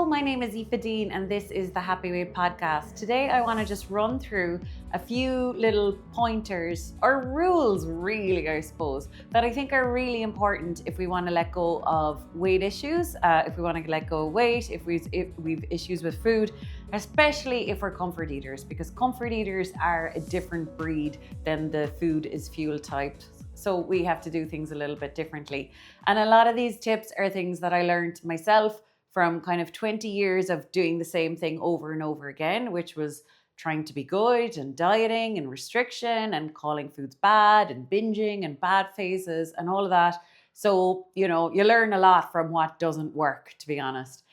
my name is Aoife Deane and this is the Happy Weight Podcast. Today I want to just run through a few little pointers or rules really, I suppose, that I think are really important if we want to let go of weight issues, if we want to let go of weight, if we've issues with food, especially if we're comfort eaters, because comfort eaters are a different breed than the food is fuel types. So we have to do things a little bit differently. And a lot of these tips are things that I learned myself from kind of 20 years of doing the same thing over and over again, which was trying to be good and dieting and restriction and calling foods bad and binging and bad phases and all of that. So, you learn a lot from what doesn't work, to be honest.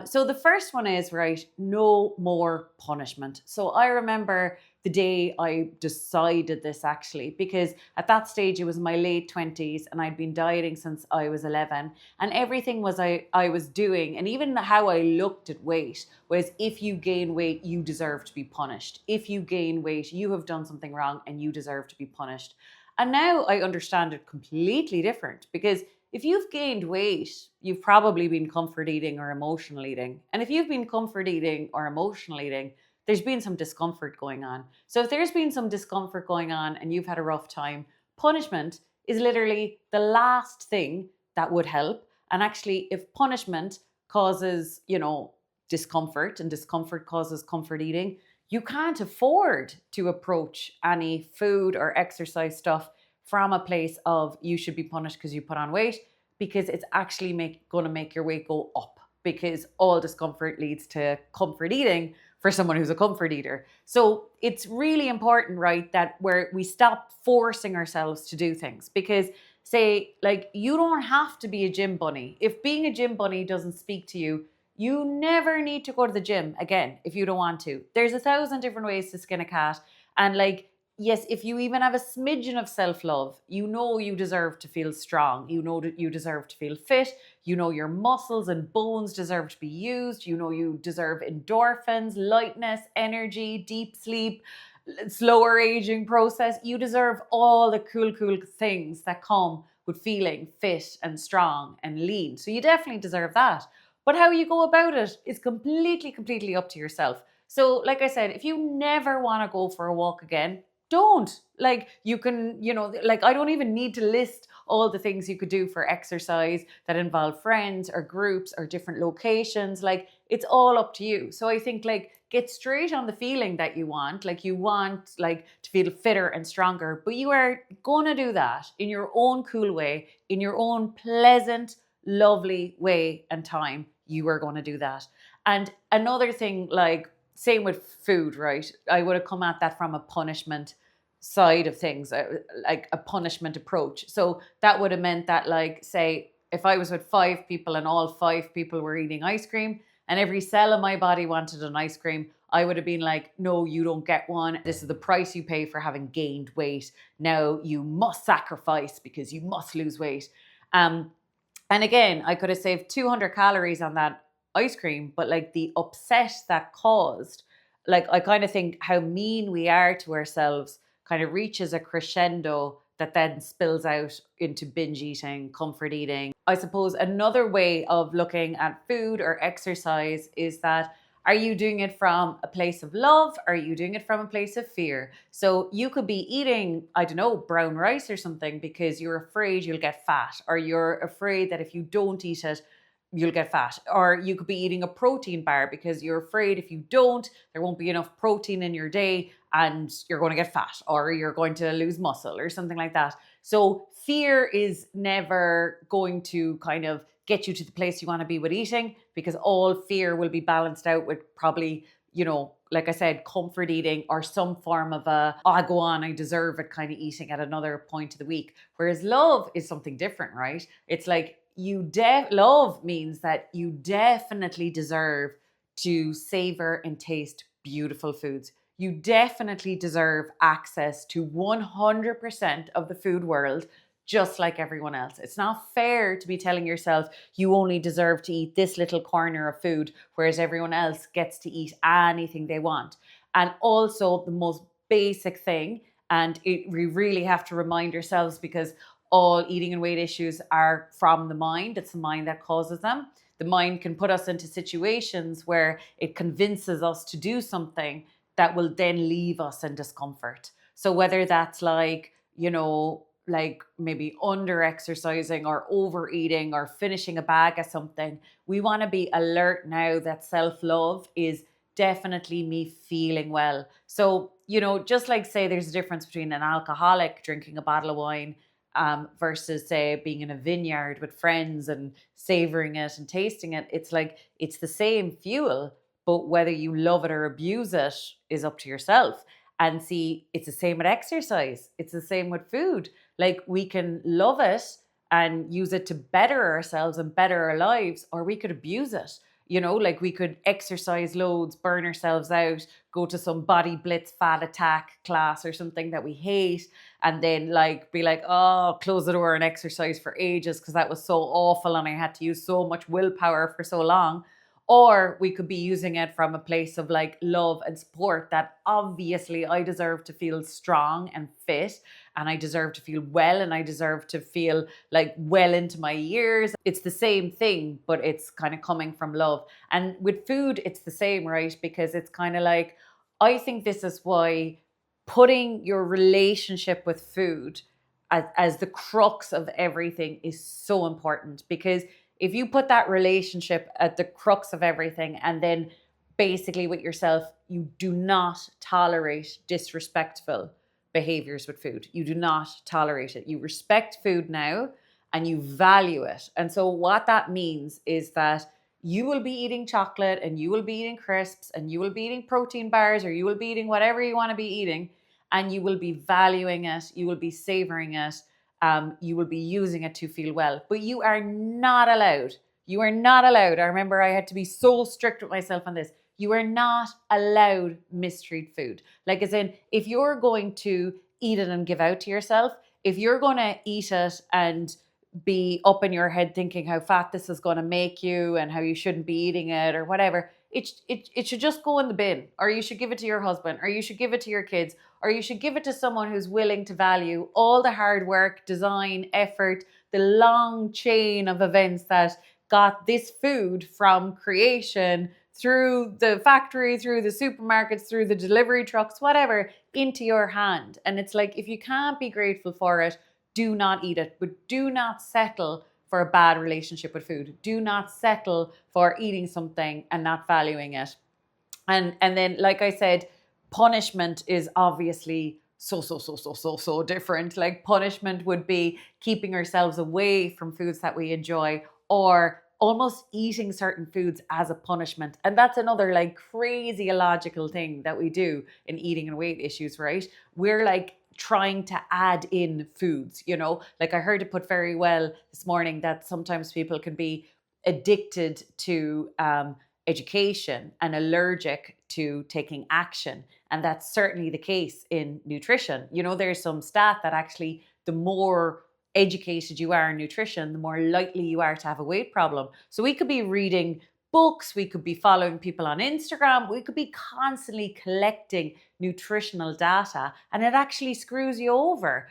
So the first one is, right, no more punishment. So I remember the day I decided this, actually, because at that stage it was my late 20s and I'd been dieting since I was 11, and everything was I was doing, and even how I looked at weight was, if you gain weight, you deserve to be punished. If you gain weight, you have done something wrong and you deserve to be punished. And now I understand it completely different, because if you've gained weight, you've probably been comfort eating or emotional eating. And if you've been comfort eating or emotional eating, there's been some discomfort going on. So if there's been some discomfort going on and you've had a rough time, punishment is literally the last thing that would help. And actually, if punishment causes, discomfort, and discomfort causes comfort eating, you can't afford to approach any food or exercise stuff from a place of you should be punished because you put on weight, because it's actually going to make your weight go up, because all discomfort leads to comfort eating for someone who's a comfort eater. So it's really important, right, that we stop forcing ourselves to do things, because say, like, you don't have to be a gym bunny. If being a gym bunny doesn't speak to you, you never need to go to the gym again if you don't want to. There's 1,000 different ways to skin a cat. And yes, if you even have a smidgen of self-love, you deserve to feel strong. You know that you deserve to feel fit. Your muscles and bones deserve to be used. You deserve endorphins, lightness, energy, deep sleep, slower aging process. You deserve all the cool things that come with feeling fit and strong and lean. So you definitely deserve that. But how you go about it is completely up to yourself. So like I said, if you never want to go for a walk again, don't. You can, I don't even need to list all the things you could do for exercise that involve friends or groups or different locations. It's all up to you. So I think, get straight on the feeling that you want. You want to feel fitter and stronger, but you are going to do that in your own cool way, in your own pleasant, lovely way and time. You are going to do that. And another thing, same with food, right? I would have come at that from a punishment side of things, like a punishment approach. So that would have meant that, say, if I was with 5 people and all 5 people were eating ice cream and every cell of my body wanted an ice cream, I would have been like, no, you don't get one. This is the price you pay for having gained weight. Now you must sacrifice because you must lose weight. And again, I could have saved 200 calories on that ice cream, but the upset that caused, I kind of think how mean we are to ourselves kind of reaches a crescendo that then spills out into binge eating, comfort eating. I suppose another way of looking at food or exercise is that, are you doing it from a place of love? Or are you doing it from a place of fear? So you could be eating, I don't know, brown rice or something because you're afraid you'll get fat, or you're afraid that if you don't eat it, you'll get fat. Or you could be eating a protein bar because you're afraid if you don't, there won't be enough protein in your day and you're going to get fat, or you're going to lose muscle or something like that. So fear is never going to kind of get you to the place you want to be with eating, because all fear will be balanced out with probably, like I said, comfort eating or some form of go on, I deserve it kind of eating at another point of the week. Whereas love is something different, right? It's like love means that you definitely deserve to savor and taste beautiful foods. You definitely deserve access to 100% of the food world, just like everyone else. It's not fair to be telling yourself you only deserve to eat this little corner of food, whereas everyone else gets to eat anything they want. And also the most basic thing, and we really have to remind ourselves, because all eating and weight issues are from the mind. It's the mind that causes them. the mind can put us into situations where it convinces us to do something that will then leave us in discomfort. So whether that's like, like maybe under exercising or overeating or finishing a bag of something, we want to be alert now that self-love is definitely me feeling well. So, just like say there's a difference between an alcoholic drinking a bottle of wine versus say being in a vineyard with friends and savoring it and tasting it. It's like, it's the same fuel, but whether you love it or abuse it is up to yourself. And see, it's the same with exercise. It's the same with food. Like, we can love it and use it to better ourselves and better our lives, or we could abuse it. Like we could exercise loads, burn ourselves out, go to some body blitz fat attack class or something that we hate, and then like be like, oh, close the door and exercise for ages because that was so awful and I had to use so much willpower for so long. Or we could be using it from a place of like love and support, that obviously I deserve to feel strong and fit, and I deserve to feel well, and I deserve to feel like well into my years. It's the same thing, but it's kind of coming from love. And with food, it's the same, right? Because it's kind of like, I think this is why putting your relationship with food as the crux of everything is so important. Because if you put that relationship at the crux of everything, and then basically with yourself, you do not tolerate disrespectful behaviors with food. You do not tolerate it. You respect food now and you value it. And so what that means is that you will be eating chocolate and you will be eating crisps and you will be eating protein bars, or you will be eating whatever you want to be eating, and you will be valuing it. You will be savoring it. You will be using it to feel well, but you are not allowed. I remember I had to be so strict with myself on this. You are not allowed mistreat food. Like, as in, if you're going to eat it and give out to yourself, if you're going to eat it and be up in your head thinking how fat this is going to make you and how you shouldn't be eating it or whatever, it should just go in the bin, or you should give it to your husband, or you should give it to your kids, or you should give it to someone who's willing to value all the hard work, design, effort, the long chain of events that got this food from creation through the factory, through the supermarkets, through the delivery trucks, whatever, into your hand. And it's like, if you can't be grateful for it, do not eat it, but do not settle for a bad relationship with food. Do not settle for eating something and not valuing it. And then, like I said, punishment is obviously so different. Like, punishment would be keeping ourselves away from foods that we enjoy, or almost eating certain foods as a punishment. And that's another like crazy illogical thing that we do in eating and weight issues, right? We're like trying to add in foods, like I heard it put very well this morning that sometimes people can be addicted to education and allergic to taking action. And that's certainly the case in nutrition. There's some stat that actually the more educated you are in nutrition, the more likely you are to have a weight problem. So we could be reading books, we could be following people on Instagram, we could be constantly collecting nutritional data, and it actually screws you over.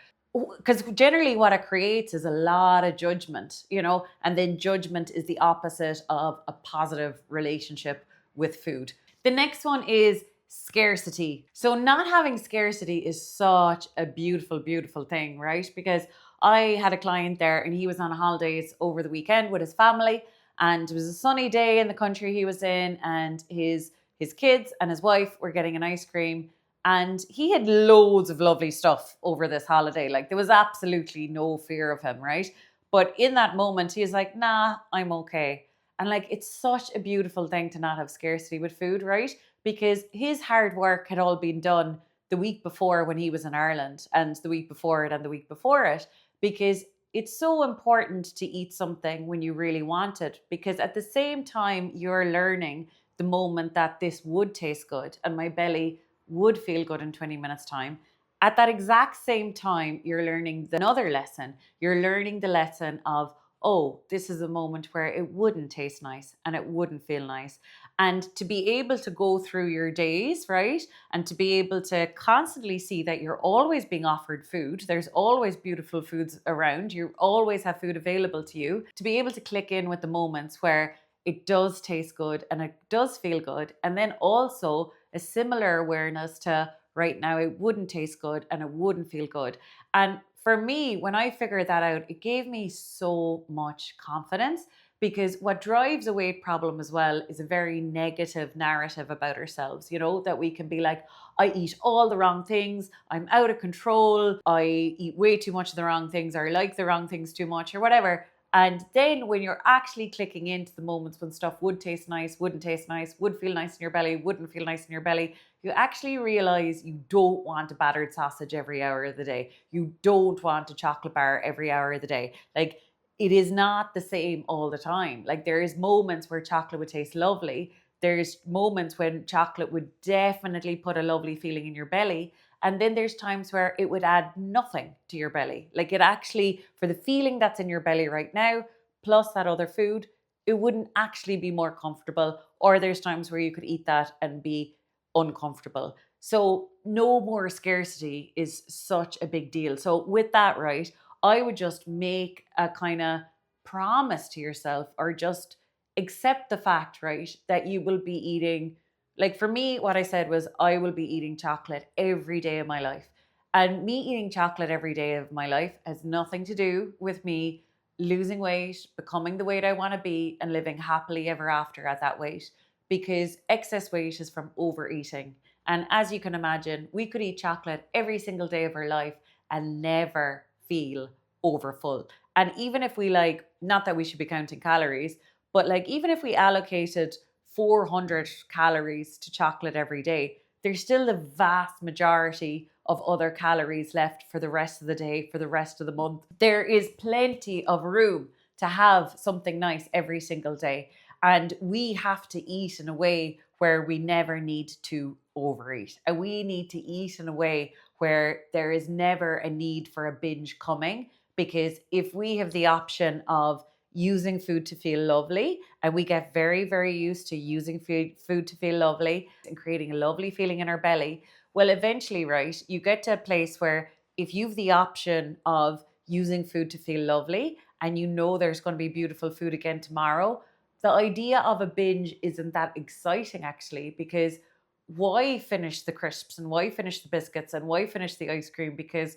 Because generally what it creates is a lot of judgment, and then judgment is the opposite of a positive relationship with food. The next one is scarcity. So not having scarcity is such a beautiful, beautiful thing, right? Because I had a client there and he was on holidays over the weekend with his family, and it was a sunny day in the country he was in, and his kids and his wife were getting an ice cream. And he had loads of lovely stuff over this holiday. Like, there was absolutely no fear of him, right? But in that moment, he was like, nah, I'm okay. And like, it's such a beautiful thing to not have scarcity with food, right? Because his hard work had all been done the week before when he was in Ireland, and the week before it, and the week before it. Because it's so important to eat something when you really want it. Because at the same time, you're learning the moment that this would taste good and my belly would feel good in 20 minutes time. At that exact same time, you're learning another lesson. You're learning the lesson of, oh, this is a moment where it wouldn't taste nice and it wouldn't feel nice. And to be able to go through your days, right? And to be able to constantly see that you're always being offered food. There's always beautiful foods around. You always have food available to you. To be able to click in with the moments where it does taste good and it does feel good. And then also a similar awareness to right now, it wouldn't taste good and it wouldn't feel good. And for me, when I figured that out, it gave me so much confidence, because what drives a weight problem as well is a very negative narrative about ourselves, that we can be like, I eat all the wrong things, I'm out of control, I eat way too much of the wrong things, or I like the wrong things too much, or whatever. And then when you're actually clicking into the moments when stuff would taste nice, wouldn't taste nice, would feel nice in your belly, wouldn't feel nice in your belly, you actually realize you don't want a battered sausage every hour of the day. You don't want a chocolate bar every hour of the day. Like, it is not the same all the time. Like, there is moments where chocolate would taste lovely. There's moments when chocolate would definitely put a lovely feeling in your belly. And then there's times where it would add nothing to your belly. Like, it actually, for the feeling that's in your belly right now, plus that other food, it wouldn't actually be more comfortable. Or there's times where you could eat that and be uncomfortable. So no more scarcity is such a big deal. So with that, right, I would just make a kind of promise to yourself, or just accept the fact, right, that you will be eating. Like, for me, what I said was, I will be eating chocolate every day of my life. And me eating chocolate every day of my life has nothing to do with me losing weight, becoming the weight I want to be, and living happily ever after at that weight, because excess weight is from overeating. And as you can imagine, we could eat chocolate every single day of our life and never feel overfull. And even if we, like, not that we should be counting calories, but like, even if we allocated 400 calories to chocolate every day, there's still the vast majority of other calories left for the rest of the day, for the rest of the month. There is plenty of room to have something nice every single day. And we have to eat in a way where we never need to overeat. And we need to eat in a way where there is never a need for a binge coming. Because if we have the option of using food to feel lovely, and we get very, very used to using food to feel lovely and creating a lovely feeling in our belly, well, eventually, right, you get to a place where if you've the option of using food to feel lovely, and there's going to be beautiful food again tomorrow, the idea of a binge isn't that exciting, actually, because why finish the crisps and why finish the biscuits and why finish the ice cream? Because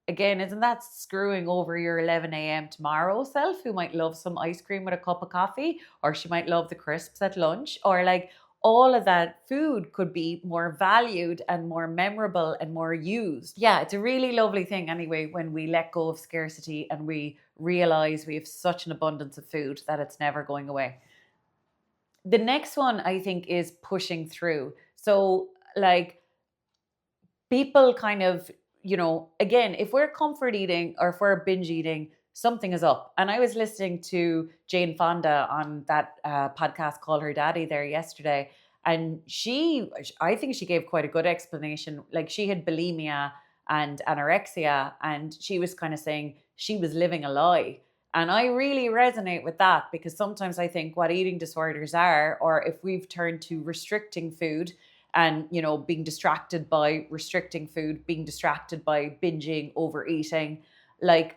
again, isn't that screwing over your 11 a.m. tomorrow self, who might love some ice cream with a cup of coffee, or she might love the crisps at lunch, or like, all of that food could be more valued and more memorable and more used. Yeah, it's a really lovely thing anyway, when we let go of scarcity and we realize we have such an abundance of food that it's never going away. The next one, I think, is pushing through. So, like, people kind of, again, if we're comfort eating or if we're binge eating, something is up. And I was listening to Jane Fonda on that podcast, Call Her Daddy, there yesterday. And I think she gave quite a good explanation. Like, she had bulimia and anorexia, and she was kind of saying she was living a lie. And I really resonate with that, because sometimes I think what eating disorders are, or if we've turned to restricting food and, being distracted by restricting food, being distracted by binging, overeating, like,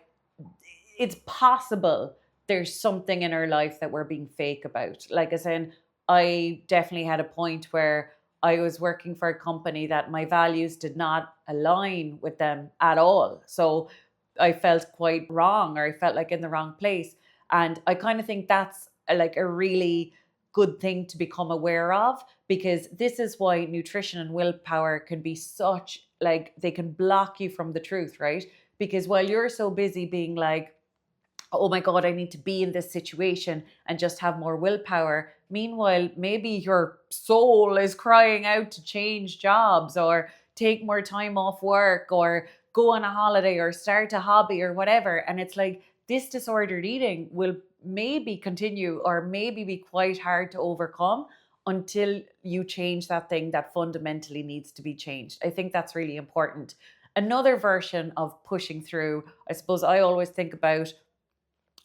it's possible there's something in our life that we're being fake about. Like, as in, I definitely had a point where I was working for a company that my values did not align with them at all. So I felt quite wrong, or I felt like in the wrong place. And I kind of think that's like a really good thing to become aware of, because this is why nutrition and willpower can be such, like, they can block you from the truth, right? Because while you're so busy being like, oh my God, I need to be in this situation and just have more willpower, meanwhile, maybe your soul is crying out to change jobs, or take more time off work, or go on a holiday, or start a hobby, or whatever. And it's like, this disordered eating will maybe continue, or maybe be quite hard to overcome, until you change that thing that fundamentally needs to be changed. I think that's really important. Another version of pushing through, I suppose I always think about,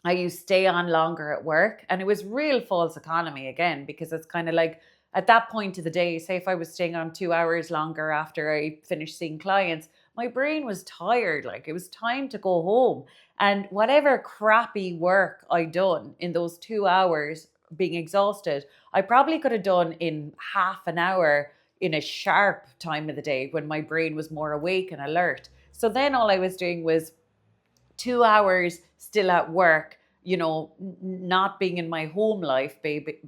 I used to stay on longer at work, and it was real false economy again, because it's kind of like, at that point of the day, say if I was staying on 2 hours longer after I finished seeing clients, my brain was tired. Like, it was time to go home. And whatever crappy work I'd done in those 2 hours being exhausted, I probably could have done in half an hour in a sharp time of the day when my brain was more awake and alert. So then all I was doing was 2 hours still at work, not being in my home life,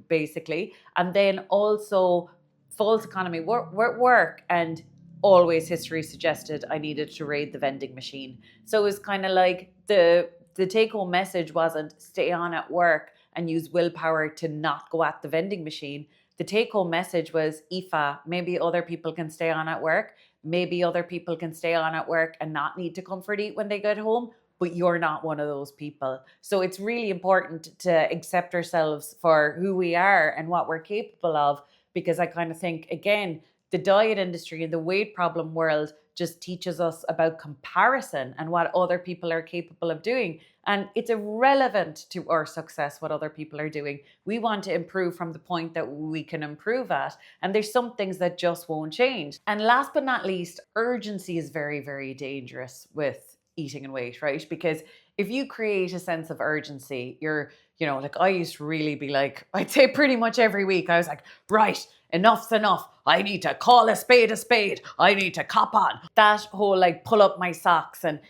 basically. And then also false economy work. And always history suggested I needed to raid the vending machine. So it was kind of like the take home message wasn't stay on at work and use willpower to not go at the vending machine. The take home message was, Aoife, maybe other people can stay on at work. Maybe other people can stay on at work and not need to comfort eat when they get home, but you're not one of those people. So it's really important to accept ourselves for who we are and what we're capable of, because I kind of think, again, the diet industry and the weight problem world just teaches us about comparison and what other people are capable of doing. And it's irrelevant to our success what other people are doing. We want to improve from the point that we can improve at. And there's some things that just won't change. And last but not least, urgency is very, very dangerous with eating and weight, right? Because if you create a sense of urgency, like I used to really be like, I'd say pretty much every week, I was like, right, enough's enough. I need to call a spade a spade. I need to cop on. That whole like pull up my socks. And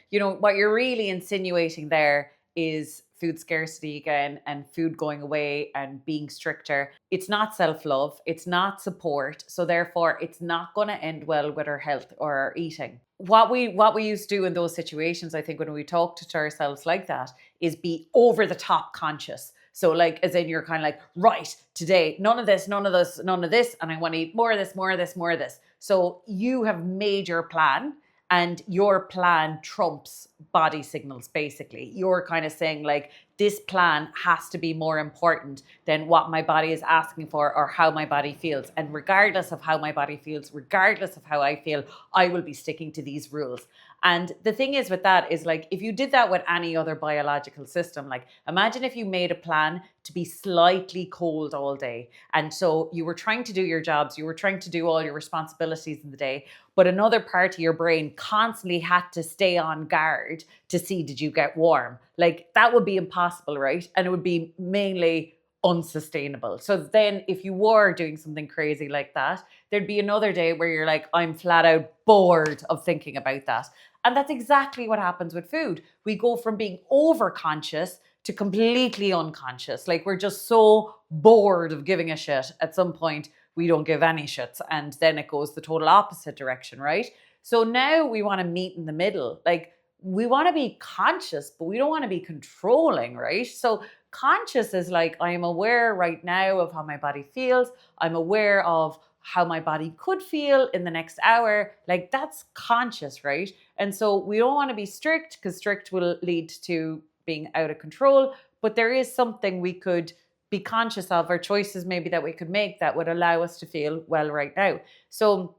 what you're really insinuating there is food scarcity again and food going away and being stricter. It's not self-love. It's not support. So therefore it's not going to end well with our health or our eating. What we used to do in those situations, I think, when we talk to ourselves like that, is be over the top conscious. So like, as in you're kind of like, right, today, none of this, none of this, none of this. And I want to eat more of this, more of this, more of this. So you have made your plan, and your plan trumps body signals, basically. You're kind of saying like, this plan has to be more important than what my body is asking for or how my body feels. And regardless of how my body feels, regardless of how I feel, I will be sticking to these rules. And the thing is with that is like, if you did that with any other biological system, like imagine if you made a plan to be slightly cold all day. And so you were trying to do your jobs, you were trying to do all your responsibilities in the day, but another part of your brain constantly had to stay on guard to see, did you get warm? Like that would be impossible, right? And it would be mainly unsustainable. So then if you were doing something crazy like that, there'd be another day where you're like, I'm flat out bored of thinking about that. And that's exactly what happens with food. We go from being overconscious to completely unconscious. Like we're just so bored of giving a shit. At some point, we don't give any shits. And then it goes the total opposite direction, right? So now we want to meet in the middle. Like we want to be conscious, but we don't want to be controlling, right? So conscious is like, I am aware right now of how my body feels. I'm aware of how my body could feel in the next hour. Like that's conscious, right? And so we don't want to be strict, because strict will lead to being out of control. But there is something we could be conscious of, or choices maybe that we could make that would allow us to feel well right now. So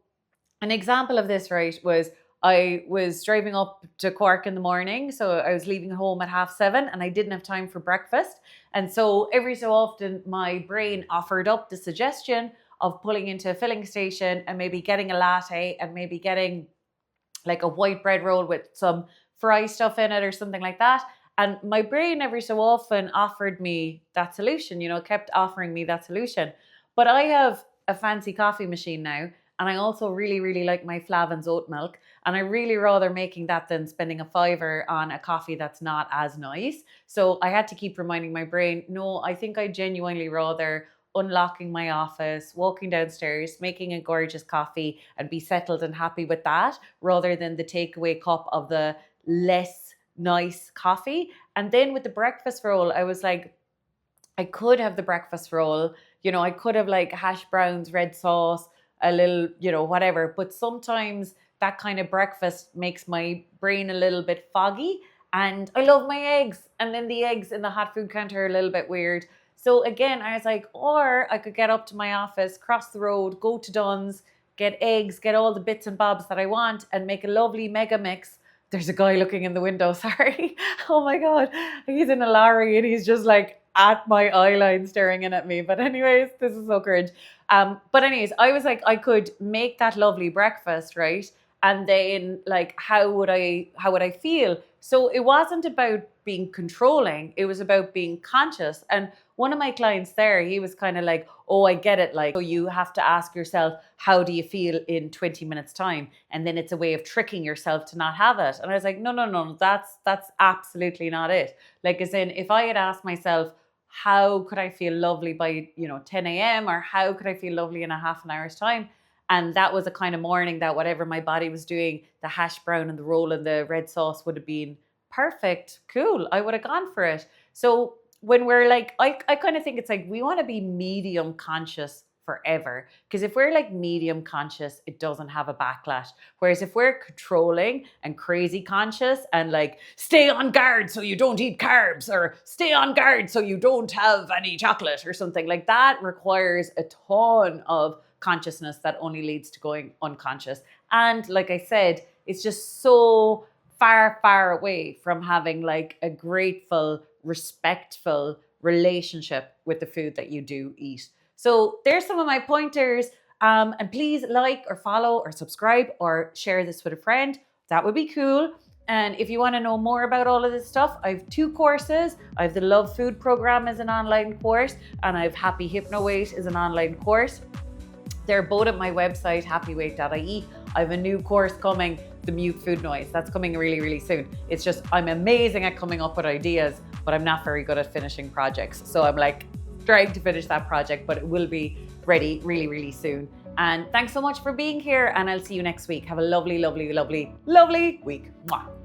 an example of this, right, was I was driving up to Cork in the morning. So I was leaving home at 7:30 and I didn't have time for breakfast. And so every so often my brain offered up the suggestion of pulling into a filling station and maybe getting a latte and maybe getting like a white bread roll with some fry stuff in it or something like that. And my brain every so often offered me that solution, kept offering me that solution. But I have a fancy coffee machine now. And I also really, really like my Flavin's oat milk. And I really rather making that than spending a fiver on a coffee that's not as nice. So I had to keep reminding my brain, no, I think I genuinely rather unlocking my office, walking downstairs, making a gorgeous coffee and be settled and happy with that, rather than the takeaway cup of the less nice coffee. And then with the breakfast roll, I was like, I could have the breakfast roll, I could have like hash browns, red sauce, a little, whatever. But sometimes that kind of breakfast makes my brain a little bit foggy. And I love my eggs. And then the eggs in the hot food counter are a little bit weird. So again, I was like, or I could get up to my office, cross the road, go to Dunn's, get eggs, get all the bits and bobs that I want, and make a lovely mega mix. There's a guy looking in the window, sorry. Oh my God, he's in a lorry and he's just like at my eye line staring in at me. But anyways, this is so cringe. But anyways, I was like, I could make that lovely breakfast, right? And then like, how would I feel? So it wasn't about being controlling. It was about being conscious. And one of my clients there, he was kind of like, oh, I get it. Like, so you have to ask yourself, how do you feel in 20 minutes time? And then it's a way of tricking yourself to not have it. And I was like, no, that's absolutely not it. Like, as in, if I had asked myself, how could I feel lovely by, 10 a.m. or how could I feel lovely in a half an hour's time? And that was a kind of morning that whatever my body was doing, the hash brown and the roll and the red sauce would have been perfect, cool. I would have gone for it. So when we're like, I kind of think it's like, we want to be medium conscious forever. Because if we're like medium conscious, it doesn't have a backlash. Whereas if we're controlling and crazy conscious and like, stay on guard so you don't eat carbs, or stay on guard so you don't have any chocolate or something like that, requires a ton of consciousness that only leads to going unconscious. And like I said, it's just so far away from having like a grateful, respectful relationship with the food that you do eat. So there's some of my pointers. And please like or follow or subscribe or share this with a friend. That would be cool. And if you want to know more about all of this stuff, I have 2 courses. I have the Love Food program as an online course, and I have Happy Hypno Weight as an online course. They're both at my website, happyweight.ie. I have a new course coming, the Mute Food Noise. That's coming really, really soon. It's just, I'm amazing at coming up with ideas, but I'm not very good at finishing projects. So I'm like trying to finish that project, but it will be ready really, really soon. And thanks so much for being here, and I'll see you next week. Have a lovely, lovely, lovely, lovely week. Mwah.